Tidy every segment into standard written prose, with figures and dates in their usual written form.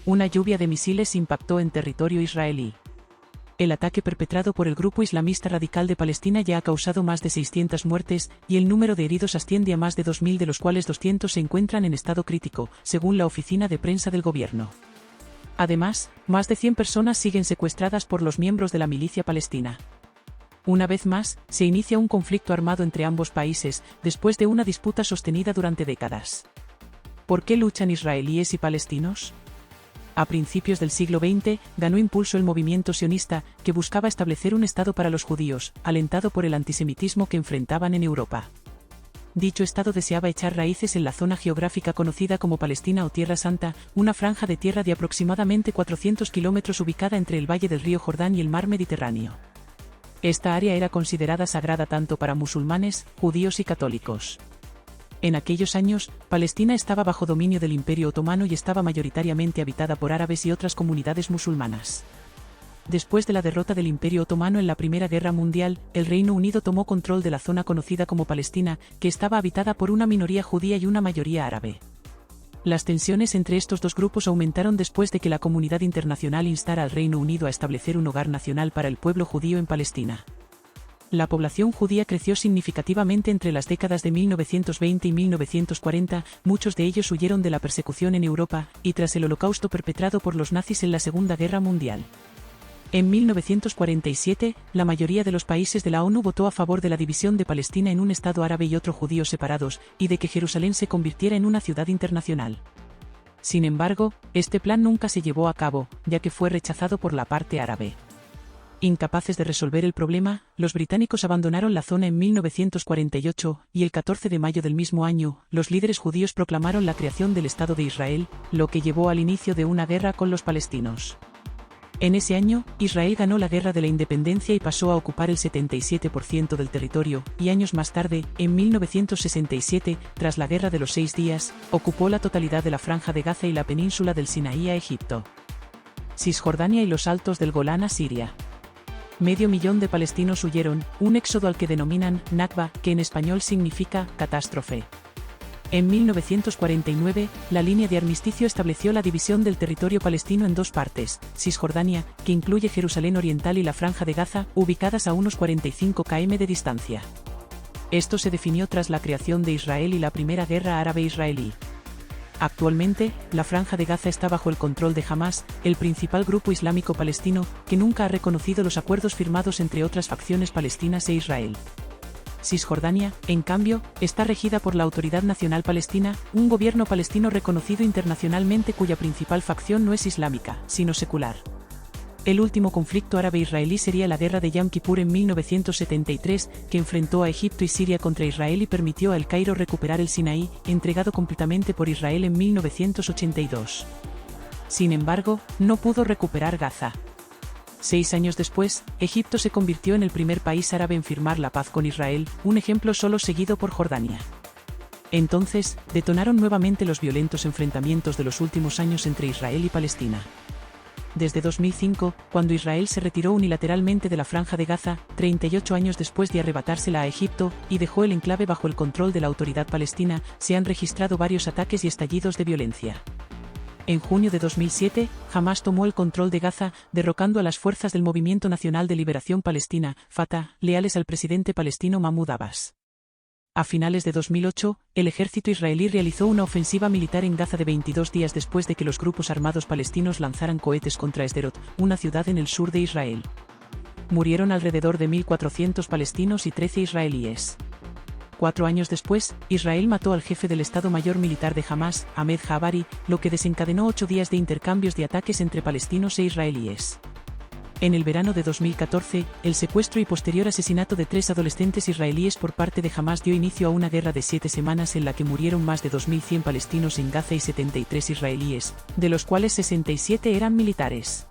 una lluvia de misiles impactó en territorio israelí. El ataque perpetrado por el grupo islamista radical de Palestina ya ha causado más de 600 muertes, y el número de heridos asciende a más de 2.000, de los cuales 200 se encuentran en estado crítico, según la oficina de prensa del gobierno. Además, más de 100 personas siguen secuestradas por los miembros de la milicia palestina. Una vez más, se inicia un conflicto armado entre ambos países, después de una disputa sostenida durante décadas. ¿Por qué luchan israelíes y palestinos? A principios del siglo XX, ganó impulso el movimiento sionista, que buscaba establecer un Estado para los judíos, alentado por el antisemitismo que enfrentaban en Europa. Dicho Estado deseaba echar raíces en la zona geográfica conocida como Palestina o Tierra Santa, una franja de tierra de aproximadamente 400 kilómetros ubicada entre el valle del río Jordán y el mar Mediterráneo. Esta área era considerada sagrada tanto para musulmanes, judíos y católicos. En aquellos años, Palestina estaba bajo dominio del Imperio Otomano y estaba mayoritariamente habitada por árabes y otras comunidades musulmanas. Después de la derrota del Imperio Otomano en la Primera Guerra Mundial, el Reino Unido tomó control de la zona conocida como Palestina, que estaba habitada por una minoría judía y una mayoría árabe. Las tensiones entre estos dos grupos aumentaron después de que la comunidad internacional instara al Reino Unido a establecer un hogar nacional para el pueblo judío en Palestina. La población judía creció significativamente entre las décadas de 1920 y 1940, muchos de ellos huyeron de la persecución en Europa, y tras el holocausto perpetrado por los nazis en la Segunda Guerra Mundial. En 1947, la mayoría de los países de la ONU votó a favor de la división de Palestina en un Estado árabe y otro judío separados, y de que Jerusalén se convirtiera en una ciudad internacional. Sin embargo, este plan nunca se llevó a cabo, ya que fue rechazado por la parte árabe. Incapaces de resolver el problema, los británicos abandonaron la zona en 1948, y el 14 de mayo del mismo año, los líderes judíos proclamaron la creación del Estado de Israel, lo que llevó al inicio de una guerra con los palestinos. En ese año, Israel ganó la Guerra de la Independencia y pasó a ocupar el 77% del territorio, y años más tarde, en 1967, tras la Guerra de los 6 días, ocupó la totalidad de la Franja de Gaza y la península del Sinaí a Egipto. Cisjordania y los altos del Golán a Siria. 500.000 de palestinos huyeron, un éxodo al que denominan Nakba, que en español significa catástrofe. En 1949, la línea de armisticio estableció la división del territorio palestino en dos partes: Cisjordania, que incluye Jerusalén Oriental, y la Franja de Gaza, ubicadas a unos 45 km de distancia. Esto se definió tras la creación de Israel y la Primera Guerra Árabe-Israelí. Actualmente, la Franja de Gaza está bajo el control de Hamás, el principal grupo islámico palestino, que nunca ha reconocido los acuerdos firmados entre otras facciones palestinas e Israel. Cisjordania, en cambio, está regida por la Autoridad Nacional Palestina, un gobierno palestino reconocido internacionalmente cuya principal facción no es islámica, sino secular. El último conflicto árabe-israelí sería la Guerra de Yom Kippur en 1973, que enfrentó a Egipto y Siria contra Israel y permitió a El Cairo recuperar el Sinaí, entregado completamente por Israel en 1982. Sin embargo, no pudo recuperar Gaza. 6 años después, Egipto se convirtió en el primer país árabe en firmar la paz con Israel, un ejemplo solo seguido por Jordania. Entonces, detonaron nuevamente los violentos enfrentamientos de los últimos años entre Israel y Palestina. Desde 2005, cuando Israel se retiró unilateralmente de la Franja de Gaza, 38 años después de arrebatársela a Egipto, y dejó el enclave bajo el control de la Autoridad Palestina, se han registrado varios ataques y estallidos de violencia. En junio de 2007, Hamás tomó el control de Gaza, derrocando a las fuerzas del Movimiento Nacional de Liberación Palestina, Fatah, leales al presidente palestino Mahmoud Abbas. A finales de 2008, el ejército israelí realizó una ofensiva militar en Gaza de 22 días después de que los grupos armados palestinos lanzaran cohetes contra Sderot, una ciudad en el sur de Israel. Murieron alrededor de 1.400 palestinos y 13 israelíes. 4 años después, Israel mató al jefe del Estado Mayor Militar de Hamás, Ahmed Jabari, lo que desencadenó 8 días de intercambios de ataques entre palestinos e israelíes. En el verano de 2014, el secuestro y posterior asesinato de 3 adolescentes israelíes por parte de Hamás dio inicio a una guerra de 7 semanas en la que murieron más de 2.100 palestinos en Gaza y 73 israelíes, de los cuales 67 eran militares.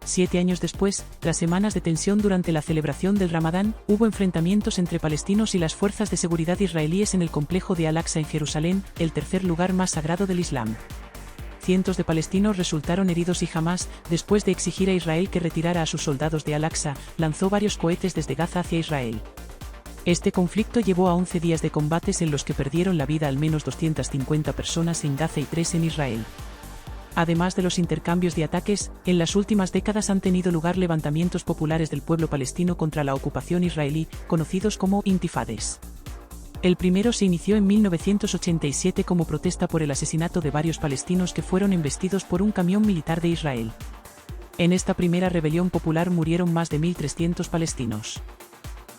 7 años después, tras semanas de tensión durante la celebración del Ramadán, hubo enfrentamientos entre palestinos y las fuerzas de seguridad israelíes en el complejo de Al-Aqsa en Jerusalén, el tercer lugar más sagrado del Islam. Cientos de palestinos resultaron heridos y Hamás, después de exigir a Israel que retirara a sus soldados de Al-Aqsa, lanzó varios cohetes desde Gaza hacia Israel. Este conflicto llevó a 11 días de combates en los que perdieron la vida al menos 250 personas en Gaza y 3 en Israel. Además de los intercambios de ataques, en las últimas décadas han tenido lugar levantamientos populares del pueblo palestino contra la ocupación israelí, conocidos como intifades. El primero se inició en 1987 como protesta por el asesinato de varios palestinos que fueron embestidos por un camión militar de Israel. En esta primera rebelión popular murieron más de 1.300 palestinos.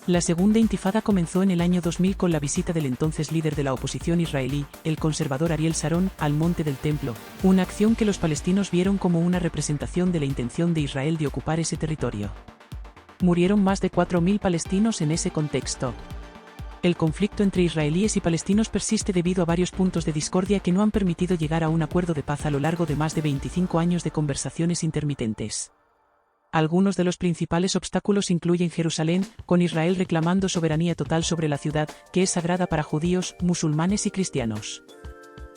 La segunda intifada comenzó en el año 2000 con la visita del entonces líder de la oposición israelí, el conservador Ariel Sharon, al Monte del Templo, una acción que los palestinos vieron como una representación de la intención de Israel de ocupar ese territorio. Murieron más de 4.000 palestinos en ese contexto. El conflicto entre israelíes y palestinos persiste debido a varios puntos de discordia que no han permitido llegar a un acuerdo de paz a lo largo de más de 25 años de conversaciones intermitentes. Algunos de los principales obstáculos incluyen Jerusalén, con Israel reclamando soberanía total sobre la ciudad, que es sagrada para judíos, musulmanes y cristianos.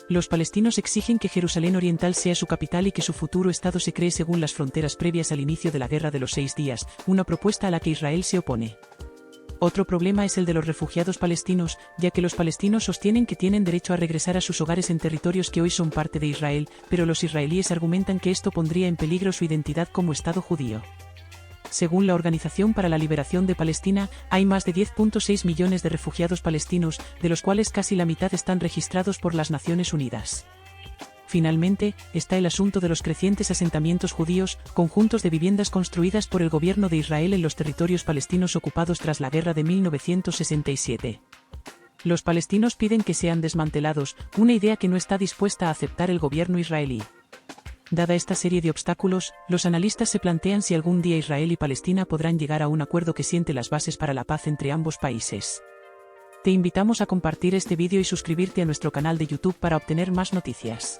Los palestinos exigen que Jerusalén Oriental sea su capital y que su futuro estado se cree según las fronteras previas al inicio de la Guerra de los 6 días, una propuesta a la que Israel se opone. Otro problema es el de los refugiados palestinos, ya que los palestinos sostienen que tienen derecho a regresar a sus hogares en territorios que hoy son parte de Israel, pero los israelíes argumentan que esto pondría en peligro su identidad como Estado judío. Según la Organización para la Liberación de Palestina, hay más de 10.6 millones de refugiados palestinos, de los cuales casi la mitad están registrados por las Naciones Unidas. Finalmente, está el asunto de los crecientes asentamientos judíos, conjuntos de viviendas construidas por el gobierno de Israel en los territorios palestinos ocupados tras la guerra de 1967. Los palestinos piden que sean desmantelados, una idea que no está dispuesta a aceptar el gobierno israelí. Dada esta serie de obstáculos, los analistas se plantean si algún día Israel y Palestina podrán llegar a un acuerdo que siente las bases para la paz entre ambos países. Te invitamos a compartir este vídeo y suscribirte a nuestro canal de YouTube para obtener más noticias.